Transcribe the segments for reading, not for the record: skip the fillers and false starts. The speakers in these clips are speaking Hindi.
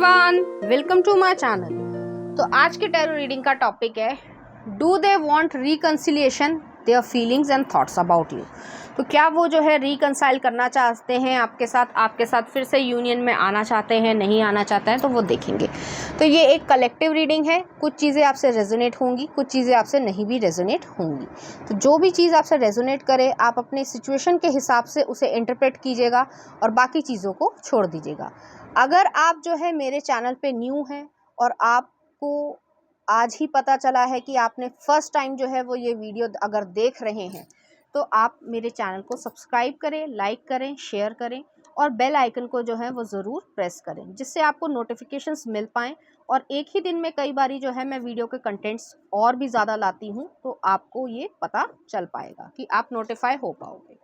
Everyone, welcome to my channel. तो आज के टैरो रीडिंग का टॉपिक है do they want reconciliation their feelings and thoughts about you. तो क्या वो जो है रिकंसाइल करना चाहते हैं आपके साथ फिर से यूनियन में आना चाहते हैं, नहीं आना चाहते हैं, तो वो देखेंगे। तो ये एक कलेक्टिव रीडिंग है। कुछ चीज़ें आपसे रेजोनेट होंगी, कुछ चीज़ें आपसे नहीं भी रेजोनेट होंगी। तो जो भी चीज़ आपसे रेजोनेट करे आप अपने सिचुएशन के हिसाब से उसे इंटरप्रेट कीजिएगा और बाकी चीज़ों को छोड़ दीजिएगा। अगर आप जो है मेरे चैनल पे न्यू हैं और आपको आज ही पता चला है कि आपने फर्स्ट टाइम जो है वो ये वीडियो अगर देख रहे हैं, तो आप मेरे चैनल को सब्सक्राइब करें, लाइक करें, शेयर करें और बेल आइकन को जो है वो ज़रूर प्रेस करें, जिससे आपको नोटिफिकेशंस मिल पाएँ। और एक ही दिन में कई बारी जो है मैं वीडियो के कंटेंट्स और भी ज़्यादा लाती हूँ, तो आपको ये पता चल पाएगा कि आप नोटिफाई हो पाओगे।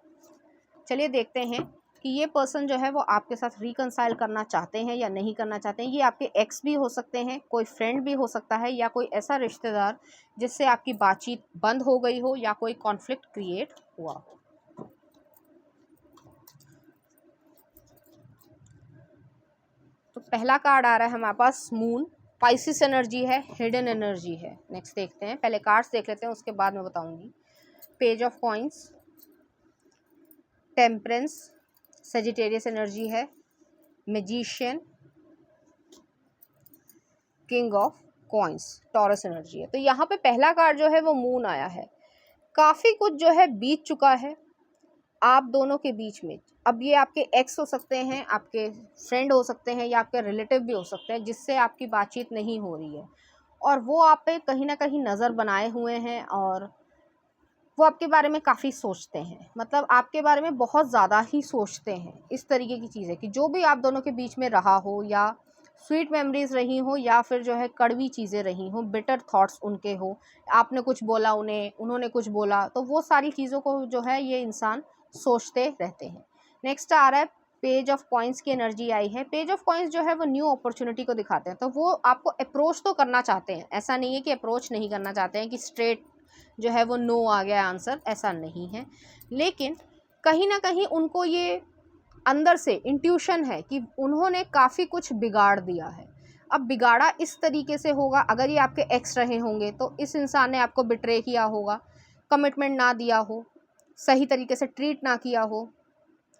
चलिए देखते हैं कि ये पर्सन जो है वो आपके साथ रिकंसाइल करना चाहते हैं या नहीं करना चाहते हैं। ये आपके एक्स भी हो सकते हैं, कोई फ्रेंड भी हो सकता है, या कोई ऐसा रिश्तेदार जिससे आपकी बातचीत बंद हो गई हो या कोई कॉन्फ्लिक्ट क्रिएट हुआ हो। तो पहला कार्ड आ रहा है हमारे पास मून। पाइसिस एनर्जी है, हिडन एनर्जी है। नेक्स्ट देखते हैं, पहले कार्ड्स देख लेते हैं, उसके बाद मैं बताऊंगी। Page of coins, temperance, Sagittarius energy है, magician, king of coins, Taurus energy है। तो यहाँ पे पहला कार्ड जो है वो मून आया है। काफ़ी कुछ जो है बीत चुका है आप दोनों के बीच में। अब ये आपके एक्स हो सकते हैं, आपके फ्रेंड हो सकते हैं, या आपके रिलेटिव भी हो सकते हैं जिससे आपकी बातचीत नहीं हो रही है, और वो आप पे कहीं ना कहीं नज़र बनाए हुए हैं और वो आपके बारे में काफ़ी सोचते हैं। मतलब आपके बारे में बहुत ज़्यादा ही सोचते हैं। इस तरीके की चीज़ है कि जो भी आप दोनों के बीच में रहा हो, या स्वीट मेमोरीज रही हो, या फिर जो है कड़वी चीज़ें रही हो, बिटर थॉट्स उनके हो, आपने कुछ बोला उन्हें, उन्होंने कुछ बोला, तो वो सारी चीज़ों को जो है ये इंसान सोचते रहते हैं। नेक्स्ट आ रहा है पेज ऑफ कॉइंस की एनर्जी आई है। पेज ऑफ कॉइंस जो है वो न्यू अपॉर्चुनिटी को दिखाते हैं। तो वो आपको अप्रोच तो करना चाहते हैं, ऐसा नहीं है कि अप्रोच नहीं करना चाहते हैं कि स्ट्रेट जो है वो नो आ गया आंसर, ऐसा नहीं है। लेकिन कहीं ना कहीं उनको ये अंदर से इंट्यूशन है कि उन्होंने काफ़ी कुछ बिगाड़ दिया है। अब बिगाड़ा इस तरीके से होगा, अगर ये आपके एक्स रहे होंगे तो इस इंसान ने आपको बिट्रे किया होगा, कमिटमेंट ना दिया हो, सही तरीके से ट्रीट ना किया हो,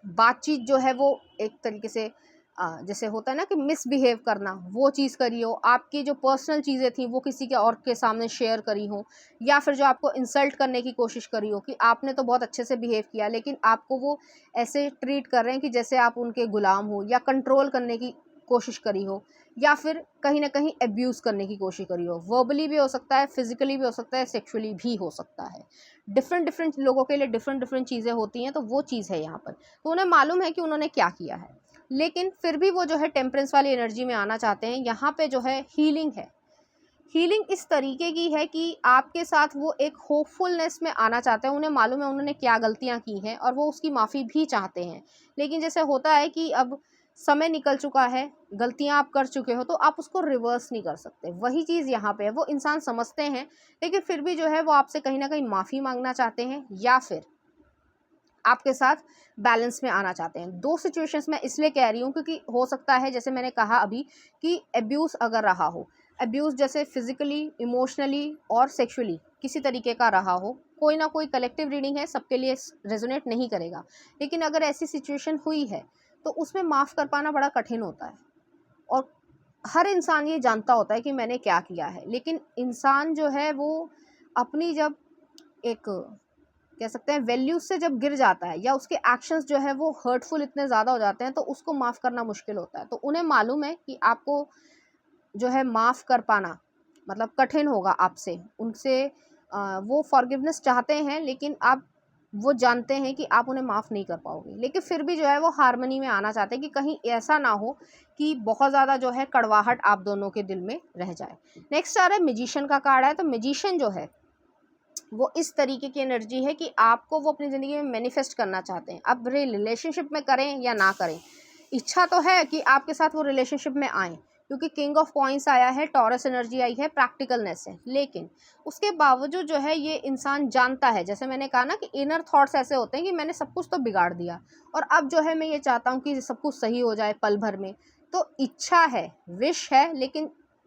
बातचीत जो है वो एक तरीके से जैसे होता है ना कि मिसबिहेव करना, वो चीज़ करी हो, आपकी जो पर्सनल चीज़ें थी वो किसी के और के सामने शेयर करी हो, या फिर जो आपको इंसल्ट करने की कोशिश करी हो कि आपने तो बहुत अच्छे से बिहेव किया लेकिन आपको वो ऐसे ट्रीट कर रहे हैं कि जैसे आप उनके गुलाम हो, या कंट्रोल करने की कोशिश करी हो, या फिर कहीं ना कहीं एब्यूज़ करने की कोशिश करी हो। वर्बली भी हो सकता है, फिजिकली भी हो सकता है, सेक्सुअली भी हो सकता है। डिफरेंट लोगों के लिए डिफरेंट चीज़ें होती हैं, तो वो चीज़ है यहाँ पर। तो उन्हें मालूम है कि उन्होंने क्या किया है, लेकिन फिर भी वो जो है टेम्परेंस वाली एनर्जी में आना चाहते हैं। यहाँ पे जो है हीलिंग है। हीलिंग इस तरीके की है कि आपके साथ वो एक होपफुलनेस में आना चाहते हैं। उन्हें मालूम है उन्होंने क्या गलतियाँ की हैं और वो उसकी माफ़ी भी चाहते हैं। लेकिन जैसे होता है कि अब समय निकल चुका है, गलतियाँ आप कर चुके हो, तो आप उसको रिवर्स नहीं कर सकते। वही चीज़ यहाँ पे है, वो इंसान समझते हैं लेकिन फिर भी जो है वो आपसे कहीं ना कहीं माफ़ी मांगना चाहते हैं, या फिर आपके साथ बैलेंस में आना चाहते हैं। दो सिचुएशंस मैं इसलिए कह रही हूँ क्योंकि हो सकता है, जैसे मैंने कहा अभी, कि एब्यूज़ अगर रहा हो, एब्यूज़ जैसे फिजिकली, इमोशनली और सेक्सुअली किसी तरीके का रहा हो, कोई ना कोई कलेक्टिव रीडिंग है, सबके लिए रेजोनेट नहीं करेगा, लेकिन अगर ऐसी सिचुएशन हुई है तो उसमें माफ़ कर पाना बड़ा कठिन होता है। और हर इंसान ये जानता होता है कि मैंने क्या किया है, लेकिन इंसान जो है वो अपनी जब एक कह सकते हैं वैल्यूज से जब गिर जाता है, या उसके एक्शंस जो है वो हर्टफुल इतने ज़्यादा हो जाते हैं, तो उसको माफ़ करना मुश्किल होता है। तो उन्हें मालूम है कि आपको जो है माफ़ कर पाना मतलब कठिन होगा आपसे, उनसे वो फॉरगिवनेस चाहते हैं, लेकिन आप वो जानते हैं कि आप उन्हें माफ़ नहीं कर पाओगे, लेकिन फिर भी जो है वो हारमनी में आना चाहते हैं कि कहीं ऐसा ना हो कि बहुत ज़्यादा जो है कड़वाहट आप दोनों के दिल में रह जाए। नेक्स्ट आ रहा है मैजिशियन का कार्ड है। तो मैजिशियन जो है वो इस तरीके की एनर्जी है कि आपको वो अपनी ज़िंदगी में मैनिफेस्ट करना चाहते हैं। अब रिलेशनशिप में करें या ना करें, इच्छा तो है कि आपके साथ वो रिलेशनशिप में आएँ, क्योंकि किंग ऑफ कॉइंस आया है, टॉरस एनर्जी आई है, प्रैक्टिकलनेस है। लेकिन उसके बावजूद जो है ये इंसान जानता है, जैसे मैंने कहा ना कि इनर थॉट्स ऐसे होते हैं कि मैंने सब कुछ तो बिगाड़ दिया और अब जो है मैं ये चाहता हूँ कि सब कुछ सही हो जाए पल भर में, तो इच्छा है, विश है, लेकिन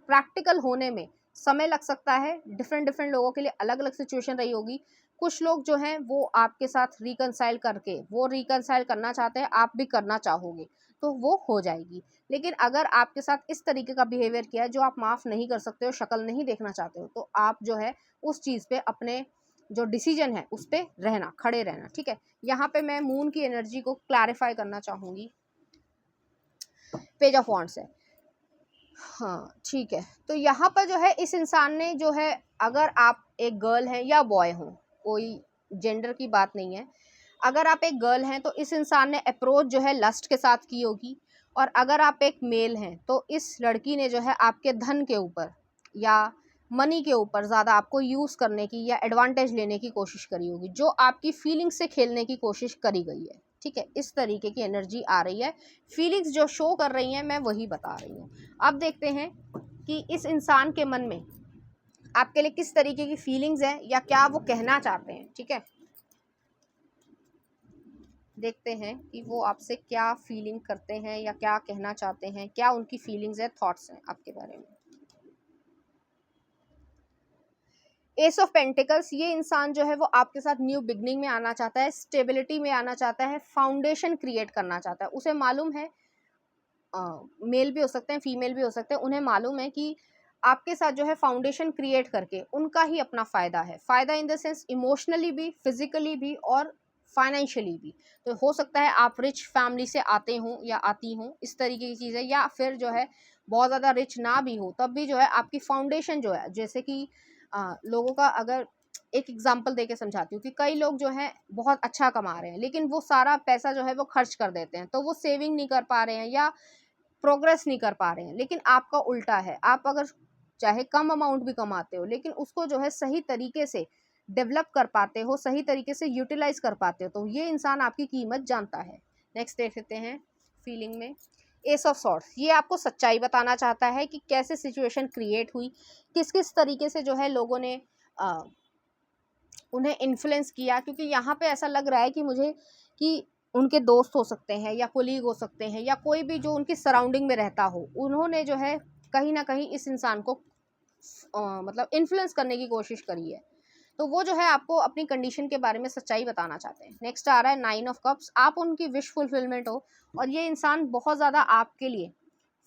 प्रैक्टिकल होने में समय लग सकता है। डिफरेंट डिफरेंट लोगों के लिए अलग अलग सिचुएशन रही होगी। कुछ लोग जो हैं वो आपके साथ रिकनसाइल करके, वो रिकनसाइल करना चाहते हैं, आप भी करना चाहोगे तो वो हो जाएगी। लेकिन अगर आपके साथ इस तरीके का बिहेवियर किया है जो आप माफ़ नहीं कर सकते हो, शक्ल नहीं देखना चाहते हो, तो आप जो है उस चीज़ पे अपने जो डिसीजन है उस पर रहना, खड़े रहना, ठीक है। यहाँ पे मैं मून की एनर्जी को क्लैरिफाई करना चाहूँगी। पेज ऑफ वॉन्ड्स है, हाँ ठीक है। तो यहाँ पर जो है इस इंसान ने जो है, अगर आप एक गर्ल हैं या बॉय हो, कोई जेंडर की बात नहीं है, अगर आप एक गर्ल हैं तो इस इंसान ने अप्रोच जो है लस्ट के साथ की होगी, और अगर आप एक मेल हैं तो इस लड़की ने जो है आपके धन के ऊपर या मनी के ऊपर ज़्यादा आपको यूज़ करने की या एडवांटेज लेने की कोशिश करी होगी, जो आपकी फीलिंग्स से खेलने की कोशिश करी गई है, ठीक है। इस तरीके की एनर्जी आ रही है, फीलिंग्स जो शो कर रही हैं मैं वही बता रही हूँ। अब देखते हैं कि इस इंसान के मन में आपके लिए किस तरीके की फीलिंग्स हैं या क्या वो कहना चाहते हैं, ठीक है। देखते हैं कि वो आपसे क्या फीलिंग करते हैं या क्या कहना चाहते हैं, क्या उनकी फीलिंग्स है, थॉट्स हैं आपके बारे में। एस ऑफ पेंटिकल्स, ये इंसान जो है वो आपके साथ न्यू बिगनिंग में आना चाहता है, स्टेबिलिटी में आना चाहता है, फाउंडेशन क्रिएट करना चाहता है। उसे मालूम है, मेल भी हो सकते हैं, फीमेल भी हो सकते हैं, उन्हें मालूम है कि आपके साथ जो है फाउंडेशन क्रिएट करके उनका ही अपना फ़ायदा है। फ़ायदा इन द सेंस इमोशनली भी, फिजिकली भी और फाइनेंशियली भी। तो हो सकता है आप रिच फैमिली से आते हों या आती हों, इस तरीके की चीज़ है। या फिर जो है बहुत ज़्यादा रिच ना भी हो तब भी जो है आपकी फाउंडेशन जो है, जैसे कि लोगों का, अगर एक एग्जांपल देके समझाती हूँ कि कई लोग जो हैं बहुत अच्छा कमा रहे हैं लेकिन वो सारा पैसा जो है वो खर्च कर देते हैं, तो वो सेविंग नहीं कर पा रहे हैं या प्रोग्रेस नहीं कर पा रहे हैं। लेकिन आपका उल्टा है, आप अगर चाहे कम अमाउंट भी कमाते हो लेकिन उसको जो है सही तरीके से डेवलप कर पाते हो, सही तरीके से यूटिलाइज कर पाते हो, तो ये इंसान आपकी कीमत जानता है। नेक्स्ट देख लेते हैं फीलिंग में एस ऑफ सॉर्ड्स। ये आपको सच्चाई बताना चाहता है कि कैसे सिचुएशन क्रिएट हुई, किस किस तरीके से जो है लोगों ने उन्हें इन्फ्लुएंस किया। क्योंकि यहाँ पे ऐसा लग रहा है कि मुझे कि उनके दोस्त हो सकते हैं या कोलीग हो सकते हैं या कोई भी जो उनकी सराउंडिंग में रहता हो, उन्होंने जो है कहीं ना कहीं इस इंसान को मतलब इन्फ्लुएंस करने की कोशिश करी है। तो वो जो है आपको अपनी कंडीशन के बारे में सच्चाई बताना चाहते हैं। नेक्स्ट आ रहा है 9 ऑफ कप्स। आप उनकी विश फुलफिलमेंट हो, और ये इंसान बहुत ज़्यादा आपके लिए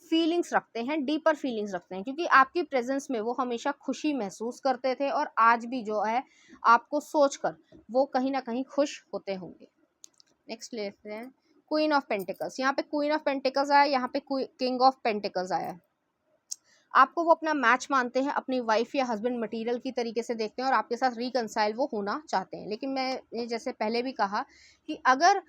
फीलिंग्स रखते हैं, डीपर फीलिंग्स रखते हैं, क्योंकि आपकी प्रेजेंस में वो हमेशा खुशी महसूस करते थे और आज भी जो है आपको सोचकर वो कहीं ना कहीं खुश होते होंगे। नेक्स्ट लेते हैं क्वीन ऑफ पेंटिकल्स। यहाँ पे क्वीन ऑफ पेंटिकल्स आया, यहाँ पे किंग ऑफ पेंटिकल्स आया है। आपको वो अपना मैच मानते हैं, अपनी वाइफ या हस्बैंड मटेरियल की तरीके से देखते हैं और आपके साथ रिकनसाइल वो होना चाहते हैं। लेकिन मैंने जैसे पहले भी कहा कि अगर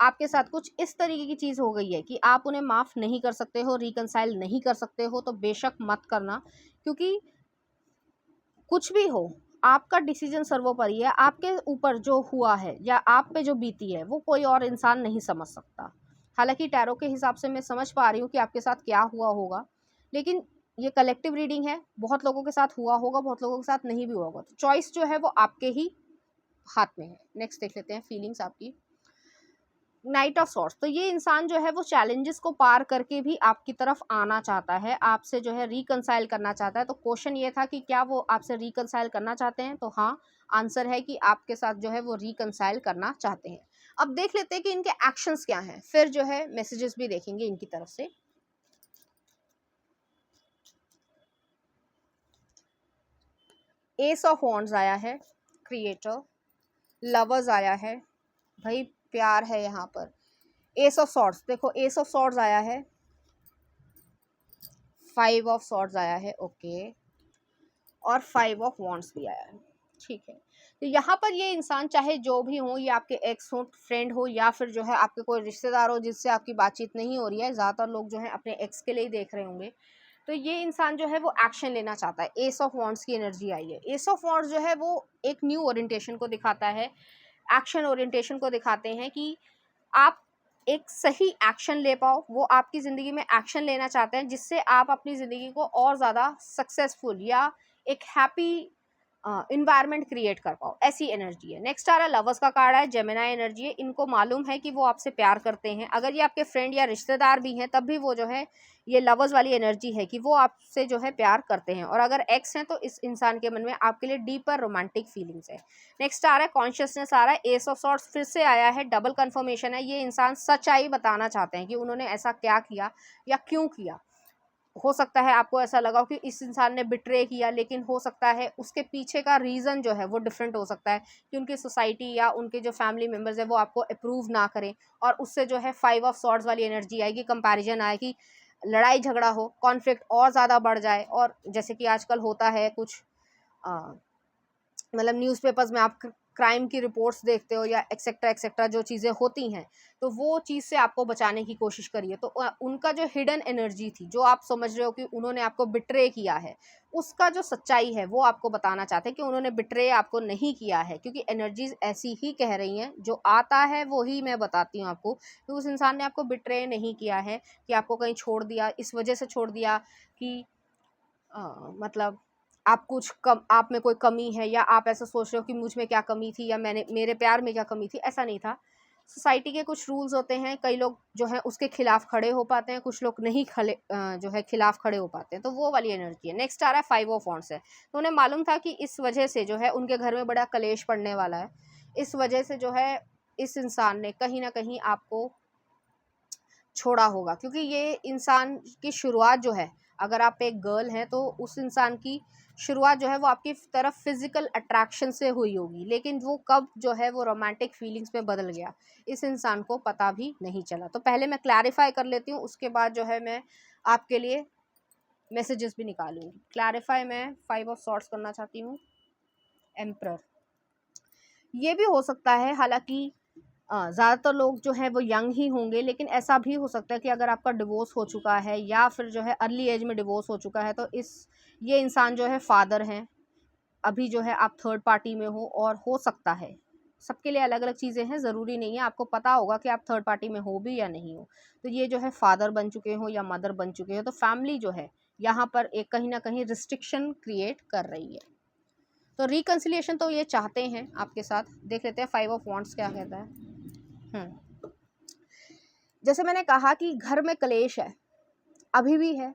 आपके साथ कुछ इस तरीके की चीज़ हो गई है कि आप उन्हें माफ़ नहीं कर सकते हो, रिकनसाइल नहीं कर सकते हो, तो बेशक मत करना। क्योंकि कुछ भी हो, आपका डिसीजन सर्वोपरि है। आपके ऊपर जो हुआ है या आप पे जो बीती है वो कोई और इंसान नहीं समझ सकता। हालांकि टैरो के हिसाब से मैं समझ पा रही हूँ कि आपके साथ क्या हुआ होगा, लेकिन ये कलेक्टिव रीडिंग है, बहुत लोगों के साथ हुआ होगा, बहुत लोगों के साथ नहीं भी हुआ होगा। तो चॉइस जो है वो आपके ही हाथ में है। नेक्स्ट देख लेते हैं फीलिंग्स आपकी। Knight of swords. तो ये इंसान जो है वो चैलेंजेस को पार करके भी आपकी तरफ आना चाहता है, आपसे जो है रिकनसाइल करना चाहता है। तो क्वेश्चन ये था कि क्या वो आपसे रिकनसाइल करना चाहते हैं, तो हाँ, आंसर है कि आपके साथ जो है वो रिकनसाइल करना चाहते हैं। अब देख लेते हैं कि इनके एक्शंस क्या हैं, फिर जो है मैसेजेस भी देखेंगे इनकी तरफ से। एस ऑफ वॉन्ड्स आया है, क्रिएटर। लवर्स आया है, भाई प्यार है यहाँ पर। एस ऑफ सॉर्ड्स, देखो एस ऑफ सॉर्ड्स आया है, 5 ऑफ सॉर्ड्स आया है, ओके, और 5 ऑफ वॉन्ड्स भी आया है, ठीक है। तो यहाँ पर ये इंसान चाहे जो भी हो, ये आपके एक्स हो, फ्रेंड हो, या फिर जो है आपके कोई रिश्तेदार हो जिससे आपकी बातचीत नहीं हो रही है, ज़्यादातर लोग जो है अपने एक्स के लिए ही देख रहे होंगे। तो ये इंसान जो है वो एक्शन लेना चाहता है। एस ऑफ वॉन्ड्स की एनर्जी आई है। एस ऑफ वॉन्ड्स जो है वो एक न्यू ओरिएंटेशन को दिखाता है, एक्शन ओरिएंटेशन को दिखाते हैं कि आप एक सही एक्शन ले पाओ। वो आपकी ज़िंदगी में एक्शन लेना चाहते हैं जिससे आप अपनी ज़िंदगी को और ज़्यादा सक्सेसफुल या एक हैप्पी इन्वायरमेंट क्रिएट कर पाओ, ऐसी एनर्जी है। नेक्स्ट आ रहा है लवर्स का कार्ड है, जेमिनाई एनर्जी है। इनको मालूम है कि वो आपसे प्यार करते हैं, अगर ये आपके फ्रेंड या रिश्तेदार भी हैं तब भी वो जो है ये लवर्स वाली एनर्जी है कि वो आपसे जो है प्यार करते हैं, और अगर एक्स हैं तो इस इंसान के मन में आपके लिए डीपर रोमांटिक फीलिंग्स है। नेक्स्ट आ रहा है कॉन्शियसनेस आ रहा है, एस ऑफ सॉर्ड्स फिर से आया है, डबल कन्फर्मेशन है। ये इंसान सच्चाई बताना चाहते हैं कि उन्होंने ऐसा क्या किया या क्यों किया। हो सकता है आपको ऐसा लगा हो कि इस इंसान ने बिट्रे किया, लेकिन हो सकता है उसके पीछे का रीज़न जो है वो डिफरेंट हो सकता है कि उनकी सोसाइटी या उनके जो फैमिली मेम्बर्स है वो आपको अप्रूव ना करें, और उससे जो है 5 ऑफ सॉर्ड्स वाली एनर्जी आएगी, कंपैरिजन आएगी, लड़ाई झगड़ा हो, कॉन्फ्लिक्ट और ज़्यादा बढ़ जाए। और जैसे कि आजकल होता है कुछ मतलब न्यूज़पेपर्स में आप क्राइम की रिपोर्ट्स देखते हो या एक्सेट्रा एक्सेट्रा जो चीज़ें होती हैं, तो वो चीज़ से आपको बचाने की कोशिश करिए। तो उनका जो हिडन एनर्जी थी, जो आप समझ रहे हो कि उन्होंने आपको बिट्रे किया है, उसका जो सच्चाई है वो आपको बताना चाहते हैं कि उन्होंने बिट्रे आपको नहीं किया है, क्योंकि एनर्जीज ऐसी ही कह रही हैं, जो आता है वो ही मैं बताती हूँ आपको। तो उस इंसान ने आपको बिट्रे नहीं किया है कि आपको कहीं छोड़ दिया, इस वजह से छोड़ दिया कि मतलब आप कुछ कम, आप में कोई कमी है, या आप ऐसा सोच रहे हो कि मुझ में क्या कमी थी या मेरे प्यार में क्या कमी थी, ऐसा नहीं था। सोसाइटी के कुछ रूल्स होते हैं, कई लोग जो है उसके खिलाफ खड़े हो पाते हैं, कुछ लोग नहीं जो है खिलाफ खड़े हो पाते हैं, तो वो वाली एनर्जी है। नेक्स्ट आ रहा है 5 ऑफ वॉन्ड्स है, तो उन्हें मालूम था कि इस वजह से जो है उनके घर में बड़ा कलेश पड़ने वाला है, इस वजह से जो है इस इंसान ने कहीं ना कहीं आपको छोड़ा होगा, क्योंकि ये इंसान की शुरुआत जो है, अगर आप एक गर्ल हैं तो उस इंसान की शुरुआत जो है वो आपकी तरफ फिजिकल अट्रैक्शन से हुई होगी, लेकिन वो कब जो है वो रोमांटिक फीलिंग्स में बदल गया इस इंसान को पता भी नहीं चला। तो पहले मैं क्लैरिफाई कर लेती हूँ, उसके बाद जो है मैं आपके लिए मैसेजेस भी निकालूंगी। क्लैरिफाई मैं 5 ऑफ सॉर्ट्स करना चाहती हूँ, एम्परर। ये भी हो सकता है, हालांकि ज़्यादातर लोग जो है वो यंग ही होंगे, लेकिन ऐसा भी हो सकता है कि अगर आपका डिवोर्स हो चुका है या फिर जो है अर्ली एज में डिवोर्स हो चुका है, तो ये इंसान जो है फादर हैं, अभी जो है आप थर्ड पार्टी में हो, और हो सकता है, सबके लिए अलग अलग चीज़ें हैं, ज़रूरी नहीं है आपको पता होगा कि आप थर्ड पार्टी में हो भी या नहीं हो। तो ये जो है फादर बन चुके हो या मदर बन चुके हो, तो फैमिली जो है यहाँ पर एक कहीं ना कहीं रिस्ट्रिक्शन क्रिएट कर रही है। तो रिकन्सिलिएशन तो ये चाहते हैं आपके साथ। देख लेते हैं 5 ऑफ वॉन्ड्स क्या कहता है। जैसे मैंने कहा कि घर में कलेश है, अभी भी है,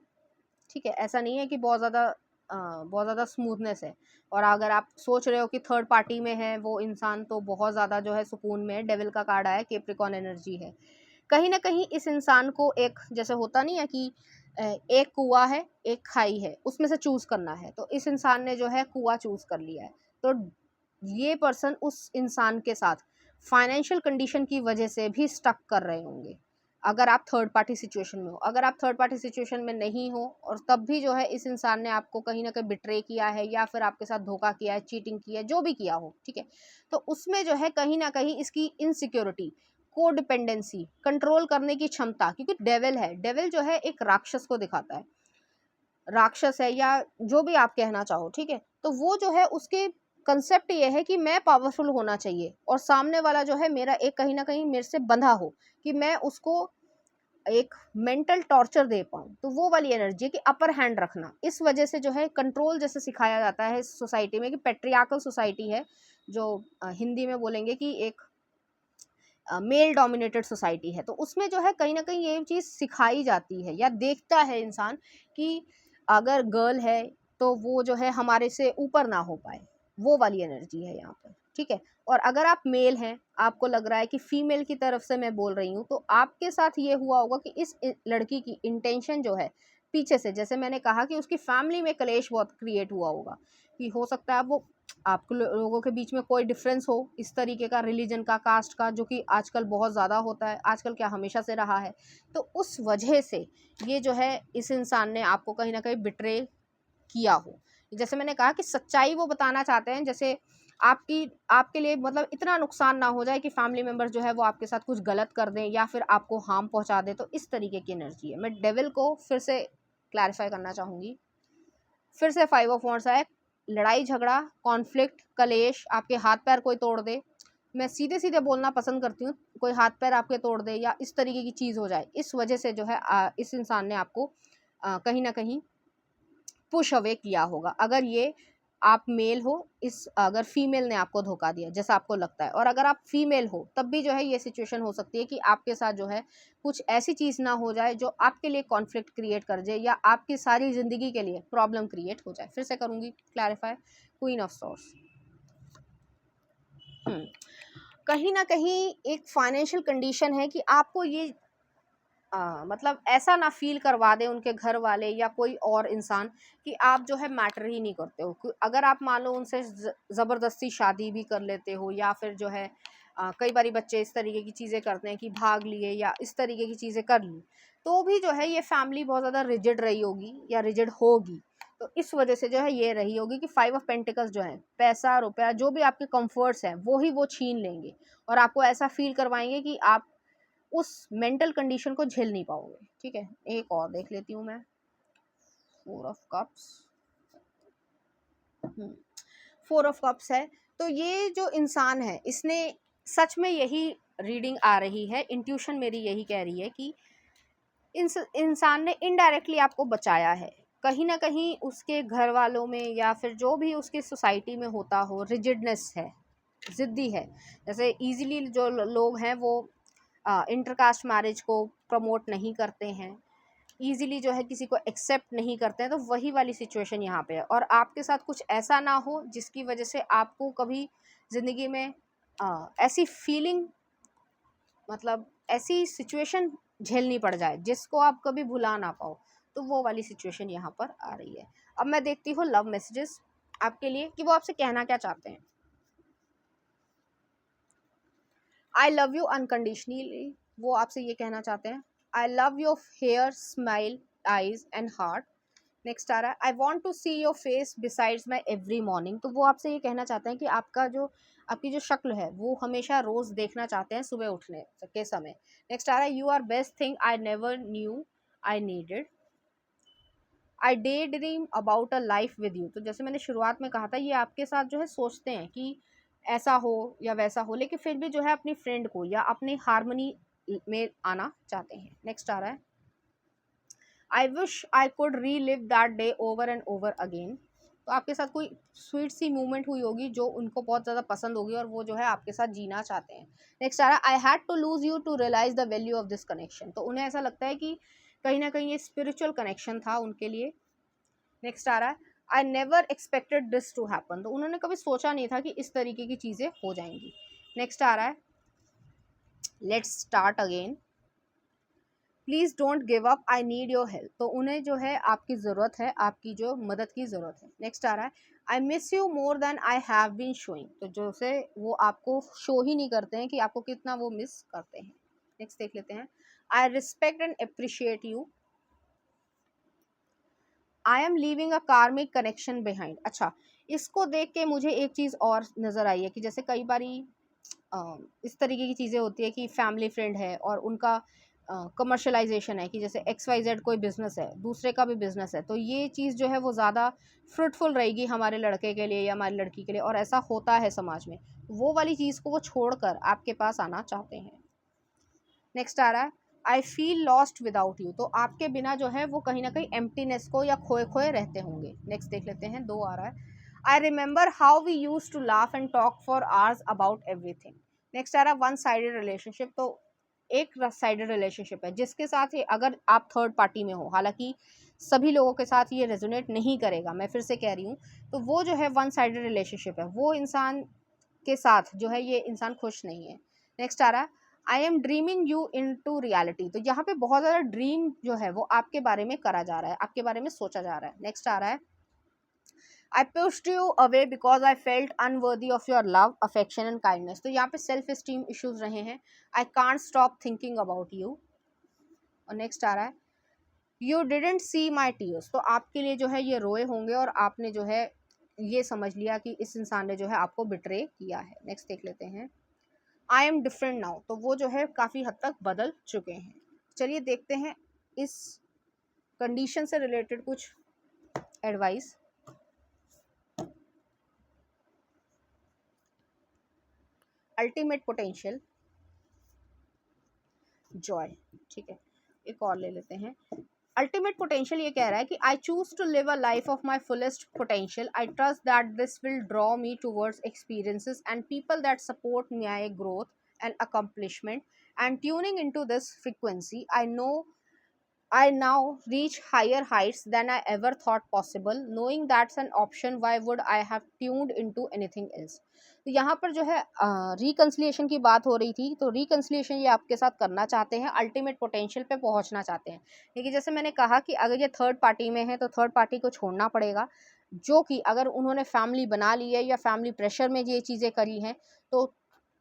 ठीक है, ऐसा नहीं है कि बहुत ज़्यादा स्मूथनेस है। और अगर आप सोच रहे हो कि थर्ड पार्टी में है वो इंसान, तो बहुत ज़्यादा जो है सुकून में है। डेविल का कार्ड आया, कैप्रिकॉर्न एनर्जी है। कहीं ना कहीं इस इंसान को एक, जैसे होता नहीं है कि एक कुआं है एक खाई है, उसमें से चूज़ करना है, तो इस इंसान ने जो है कुआं चूज़ कर लिया है। तो ये पर्सन उस इंसान के साथ फाइनेंशियल कंडीशन की वजह से भी स्टक कर रहे होंगे, अगर आप थर्ड पार्टी सिचुएशन में हो। अगर आप थर्ड पार्टी सिचुएशन में नहीं हो और तब भी जो है इस इंसान ने आपको कहीं ना कहीं बिट्रे किया है, या फिर आपके साथ धोखा किया है, चीटिंग की है, जो भी किया हो, ठीक है, तो उसमें जो है कहीं ना कहीं इसकी इनसिक्योरिटी, कोडिपेंडेंसी, कंट्रोल करने की क्षमता, क्योंकि डेविल है, डेविल जो है एक राक्षस को दिखाता है, राक्षस है या जो भी आप कहना चाहो, ठीक है, तो वो जो है उसके कंसेप्ट ये है कि मैं पावरफुल होना चाहिए, और सामने वाला जो है मेरा एक कहीं ना कहीं मेरे से बंधा हो, कि मैं उसको एक मेंटल टॉर्चर दे पाऊँ। तो वो वाली एनर्जी है कि अपर हैंड रखना, इस वजह से जो है कंट्रोल जैसे सिखाया जाता है इस सोसाइटी में, कि पेट्रियार्कल सोसाइटी है, जो हिंदी में बोलेंगे कि एक मेल डोमिनेटेड सोसाइटी है, तो उसमें जो है कहीं ना कहीं ये चीज़ सिखाई जाती है या देखता है इंसान कि अगर गर्ल है तो वो जो है हमारे से ऊपर ना हो पाए, वो वाली एनर्जी है यहाँ पर, ठीक है। और अगर आप मेल हैं, आपको लग रहा है कि फीमेल की तरफ से मैं बोल रही हूँ, तो आपके साथ ये हुआ होगा कि इस लड़की की इंटेंशन जो है पीछे से, जैसे मैंने कहा कि उसकी फैमिली में कलेश बहुत क्रिएट हुआ होगा, कि हो सकता है वो आप लोगों के बीच में कोई डिफरेंस हो इस तरीके का, रिलीजन का, कास्ट का, जो कि आजकल बहुत ज़्यादा होता है, आजकल क्या हमेशा से रहा है। तो उस वजह से ये जो है इस इंसान ने आपको कहीं ना कहीं बिट्रे किया हो। जैसे मैंने कहा कि सच्चाई वो बताना चाहते हैं, जैसे आपके लिए मतलब इतना नुकसान ना हो जाए कि फैमिली मेम्बर जो है वो आपके साथ कुछ गलत कर दें या फिर आपको हार्म पहुंचा दें। तो इस तरीके की एनर्जी है। मैं डेविल को फिर से क्लैरिफाई करना चाहूँगी। फिर से 5 ऑफ वॉन्ड्स आए, लड़ाई झगड़ा, कॉन्फ्लिक्ट, कलेश, आपके हाथ पैर कोई तोड़ दे। मैं सीधे सीधे बोलना पसंद करती हूँ, कोई हाथ पैर आपके तोड़ दे या इस तरीके की चीज़ हो जाए, इस वजह से जो है इस इंसान ने आपको कहीं ना कहीं पुश अवे किया होगा। अगर ये आप मेल हो, इस अगर फीमेल ने आपको धोखा दिया जैसा आपको लगता है, और अगर आप फीमेल हो तब भी जो है ये सिचुएशन हो सकती है कि आपके साथ जो है कुछ ऐसी चीज़ ना हो जाए जो आपके लिए कॉन्फ्लिक्ट क्रिएट कर जाए या आपकी सारी ज़िंदगी के लिए प्रॉब्लम क्रिएट हो जाए। फिर से करूँगी क्लैरिफाई, क्वीन ऑफ सोर्स। कहीं ना कहीं एक फाइनेंशियल कंडीशन है कि आपको ये मतलब ऐसा ना फील करवा दे उनके घर वाले या कोई और इंसान कि आप जो है मैटर ही नहीं करते हो। अगर आप मान लो उनसे ज़बरदस्ती शादी भी कर लेते हो, या फिर जो है कई बारी बच्चे इस तरीके की चीज़ें करते हैं कि भाग लिए या इस तरीके की चीज़ें कर ली, तो भी जो है ये फैमिली बहुत ज़्यादा रिजिड रही होगी या रिजिड होगी। तो इस वजह से जो है ये रही होगी कि 5 ऑफ पेंटिकल्स जो है, पैसा रुपया जो भी आपके कंफर्ट्स हैं वो ही वो छीन लेंगे और आपको ऐसा फील करवाएंगे कि आप उस मेंटल कंडीशन को झेल नहीं पाओगे। ठीक है, एक और देख लेती हूँ मैं। 4 ऑफ कप्स, 4 ऑफ कप्स है। तो ये जो इंसान है इसने सच में यही रीडिंग आ रही है, इंट्यूशन मेरी यही कह रही है कि इंसान ने इनडायरेक्टली आपको बचाया है। कहीं ना कहीं उसके घर वालों में या फिर जो भी उसकी सोसाइटी में होता हो, रिजिडनेस है, ज़िद्दी है। जैसे इजीली जो लोग हैं वो इंटरकास्ट मैरिज को प्रमोट नहीं करते हैं, ईज़िली जो है किसी को एक्सेप्ट नहीं करते हैं, तो वही वाली सिचुएशन यहाँ पे है। और आपके साथ कुछ ऐसा ना हो जिसकी वजह से आपको कभी ज़िंदगी में ऐसी फीलिंग, मतलब ऐसी सिचुएशन झेलनी पड़ जाए जिसको आप कभी भुला ना पाओ, तो वो वाली सिचुएशन यहाँ पर आ रही है। अब मैं देखती हूँ लव मैसेजेस आपके लिए कि वो आपसे कहना क्या चाहते हैं। आई लव यू अनकंडीशनली, वो आपसे ये कहना चाहते हैं। I love your hair, smile, eyes and heart. Next आ रहा है, I want to see your face besides my every morning. तो वो आपसे ये कहना चाहते हैं कि आपकी जो शक्ल है वो हमेशा रोज देखना चाहते हैं सुबह उठने के समय। नेक्स्ट आ रहा है, you are best thing I never knew I needed. I daydream about a life with you. तो जैसे मैंने शुरुआत में कहा था, ये आपके साथ जो है सोचते हैं कि ऐसा हो या वैसा हो, लेकिन फिर भी जो है अपनी फ्रेंड को या अपनी हारमोनी में आना चाहते हैं। नेक्स्ट आ रहा है, आई विश आई कुड री live that day over and over again. तो आपके साथ कोई स्वीट सी मूवमेंट हुई होगी जो उनको बहुत ज़्यादा पसंद होगी और वो जो है आपके साथ जीना चाहते हैं। नेक्स्ट आ रहा है, I had to lose you to realise the value of this connection. तो उन्हें ऐसा लगता है कि कहीं ना कहीं ये स्पिरिचुअल कनेक्शन था उनके लिए। नेक्स्ट आ रहा है, I never expected this to happen. तो उन्होंने कभी सोचा नहीं था कि इस तरीके की चीज़ें हो जाएंगी। नेक्स्ट आ रहा है, let's start again, please don't give up, I need your help. तो उन्हें जो है आपकी ज़रूरत है, आपकी जो मदद की ज़रूरत है। नेक्स्ट आ रहा है, I miss you more than I have been showing. तो जो से वो आपको शो ही नहीं करते हैं कि आपको कितना वो मिस करते हैं। नेक्स्ट देख लेते हैं, I respect and appreciate you, I am leaving a karmic connection behind. अच्छा, इसको देख के मुझे एक चीज़ और नज़र आई है कि जैसे कई बारी इस तरीके की चीज़ें होती है कि फैमिली फ्रेंड है और उनका कमर्शलाइजेशन है कि जैसे XYZ कोई बिज़नेस है, दूसरे का भी बिज़नेस है, तो ये चीज़ जो है वो ज़्यादा फ्रूटफुल रहेगी हमारे लड़के के लिए या हमारी लड़की के लिए, और ऐसा होता है समाज में। वो वाली चीज़ को वो छोड़कर आपके पास आना चाहते हैं। नेक्स्ट आ रहा है, I feel lost without you. तो आपके बिना जो है वो कहीं ना कहीं एम्प्टीनेस को या खोए खोए रहते होंगे। नेक्स्ट देख लेते हैं, 2 आ रहा है, I remember how we use to laugh and talk for hours about everything. Next आ रहा है, वन साइडेड रिलेशनशिप। तो एक साइडेड रिलेशनशिप है जिसके साथ ही अगर आप थर्ड पार्टी में हो, हालांकि सभी लोगों के साथ ये रेजोनेट नहीं करेगा, मैं फिर से कह रही हूँ, तो वो जो है वन साइडेड रिलेशनशिप है, वो इंसान के साथ जो है ये इंसान खुश नहीं है। नेक्स्ट आ रहा है, I am dreaming you into reality. तो यहाँ पे बहुत ज़्यादा ड्रीम जो है वो आपके बारे में करा जा रहा है, आपके बारे में सोचा जा रहा है। नेक्स्ट आ रहा है, आई pushed you away because I felt unworthy of your love, affection and kindness. तो यहाँ पे सेल्फ एस्टीम इश्यूज रहे हैं, I can't stop thinking about you. और नेक्स्ट आ रहा है, you didn't C my tears. तो आपके लिए जो है ये रोए होंगे और आपने जो है ये समझ लिया कि इस इंसान ने जो है आपको बिट्रे किया है। नेक्स्ट देख लेते हैं, आई एम डिफरेंट नाउ। तो वो जो है काफ़ी हद तक बदल चुके हैं। चलिए देखते हैं इस कंडीशन से रिलेटेड कुछ एडवाइस। Ultimate potential, Joy. ठीक है, एक और ले लेते हैं, अल्टीमेट पोटेंशियल ये कह रहा है कि I choose to live a life of my fullest potential, I trust that this will draw me towards experiences and people that support my growth and accomplishment, and tuning in to this frequency I now reach higher heights than I ever thought possible. Knowing that's an option, why would I have tuned into anything else? तो यहाँ पर जो है रिकन्सिलिएशन की बात हो रही थी, तो रिकन्सिलिएशन ये आपके साथ करना चाहते हैं, अल्टीमेट पोटेंशियल पे पहुँचना चाहते हैं। लेकिन जैसे मैंने कहा कि अगर ये थर्ड पार्टी में है तो थर्ड पार्टी को छोड़ना पड़ेगा, जो कि अगर उन्होंने फैमिली बना ली है या फैमिली प्रेशर में ये चीज़ें करी हैं तो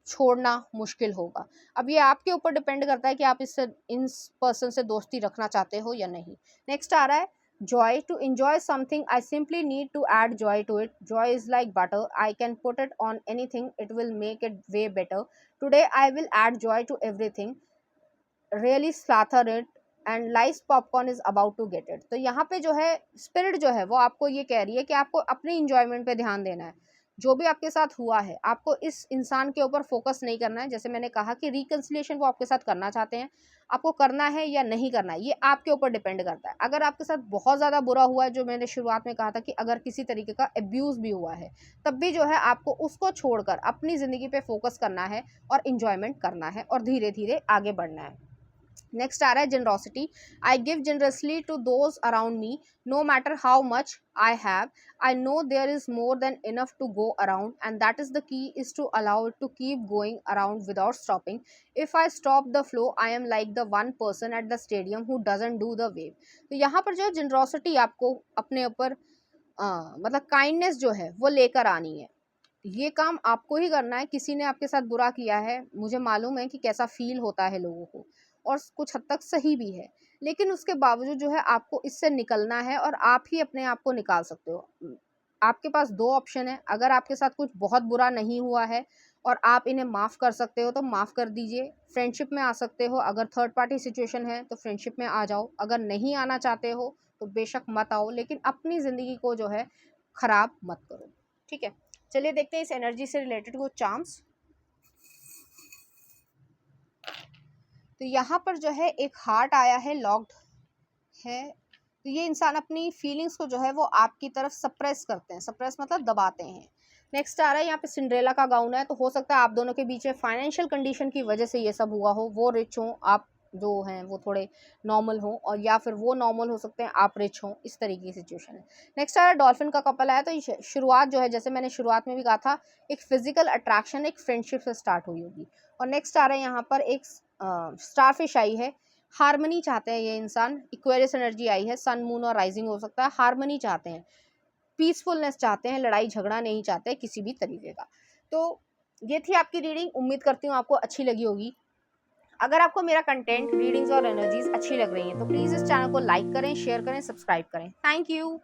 छोड़ना मुश्किल होगा। अब ये आपके ऊपर डिपेंड करता है कि आप इन पर्सन से दोस्ती रखना चाहते हो या नहीं। नेक्स्ट आ रहा है joy. To enjoy something, I simply need to add joy to it. Joy is like butter. I can put it on anything. It will make it way better. Today, I will add joy to everything. Really slather it. And lice popcorn is about to get it. तो यहाँ पे जो है स्पिरिट जो है वो आपको ये कह रही है कि आपको अपने इंजॉयमेंट पे ध्यान देना है। जो भी आपके साथ हुआ है आपको इस इंसान के ऊपर फोकस नहीं करना है। जैसे मैंने कहा कि रिकन्सिलिएशन वो आपके साथ करना चाहते हैं, आपको करना है या नहीं करना है ये आपके ऊपर डिपेंड करता है। अगर आपके साथ बहुत ज़्यादा बुरा हुआ है, जो मैंने शुरुआत में कहा था कि अगर किसी तरीके का एब्यूज़ भी हुआ है, तब भी जो है आपको उसको छोड़कर अपनी ज़िंदगी पे फोकस करना है और इन्जॉयमेंट करना है और धीरे धीरे आगे बढ़ना है। नेक्स्ट आ रहा है generosity. I give generously to those around me no matter how much I have. I know there is more than enough to go around, and that is the key, is to allow it to keep going around without stopping. If I stop the flow, I am like the one person at the stadium who doesn't do the wave. तो यहाँ पर जो है जनरोसिटी आपको अपने ऊपर मतलब काइंडनेस जो है वो लेकर आनी है। ये काम आपको ही करना है। किसी ने आपके साथ बुरा किया है, मुझे मालूम है कि कैसा फील होता है लोगों को, और कुछ हद तक सही भी है, लेकिन उसके बावजूद जो है आपको इससे निकलना है और आप ही अपने आप को निकाल सकते हो। आपके पास दो ऑप्शन है। अगर आपके साथ कुछ बहुत बुरा नहीं हुआ है और आप इन्हें माफ़ कर सकते हो तो माफ़ कर दीजिए, फ्रेंडशिप में आ सकते हो। अगर थर्ड पार्टी सिचुएशन है तो फ्रेंडशिप में आ जाओ, अगर नहीं आना चाहते हो तो बेशक मत आओ, लेकिन अपनी ज़िंदगी को जो है ख़राब मत करो। ठीक है, चलिए देखते हैं इस एनर्जी से रिलेटेड कुछ चार्म्स। तो यहाँ पर जो है एक हार्ट आया है, लॉक्ड है। तो ये इंसान अपनी फीलिंग्स को जो है वो आपकी तरफ सप्रेस करते हैं, सप्रेस मतलब दबाते हैं। नेक्स्ट आ रहा है यहाँ पे सिंड्रेला का गाउन है, तो हो सकता है आप दोनों के बीच में फाइनेंशियल कंडीशन की वजह से ये सब हुआ हो। वो रिच हों, आप जो हैं वो थोड़े नॉर्मल हों, और या फिर वो नॉर्मल हो सकते हैं, आप रिच हों, इस तरीके की सिचुएशन है। नेक्स्ट आ रहा है डॉल्फिन का कपल है। तो ये शुरुआत जो है, जैसे मैंने शुरुआत में भी कहा था, एक फिजिकल अट्रैक्शन, एक फ्रेंडशिप से स्टार्ट हुई होगी। और नेक्स्ट आ रहा है यहाँ पर एक स्टारफिश आई है। हार्मनी चाहते हैं ये इंसान, इक्वेरियस एनर्जी आई है, सन मून और राइजिंग हो सकता है। हार्मनी चाहते हैं, पीसफुलनेस चाहते हैं, लड़ाई झगड़ा नहीं चाहते किसी भी तरीके का। तो ये थी आपकी रीडिंग, उम्मीद करती हूँ आपको अच्छी लगी होगी। अगर आपको मेरा कंटेंट, रीडिंग्स और एनर्जीज अच्छी लग रही हैं तो प्लीज़ इस चैनल को लाइक करें, शेयर करें, सब्सक्राइब करें। Thank you.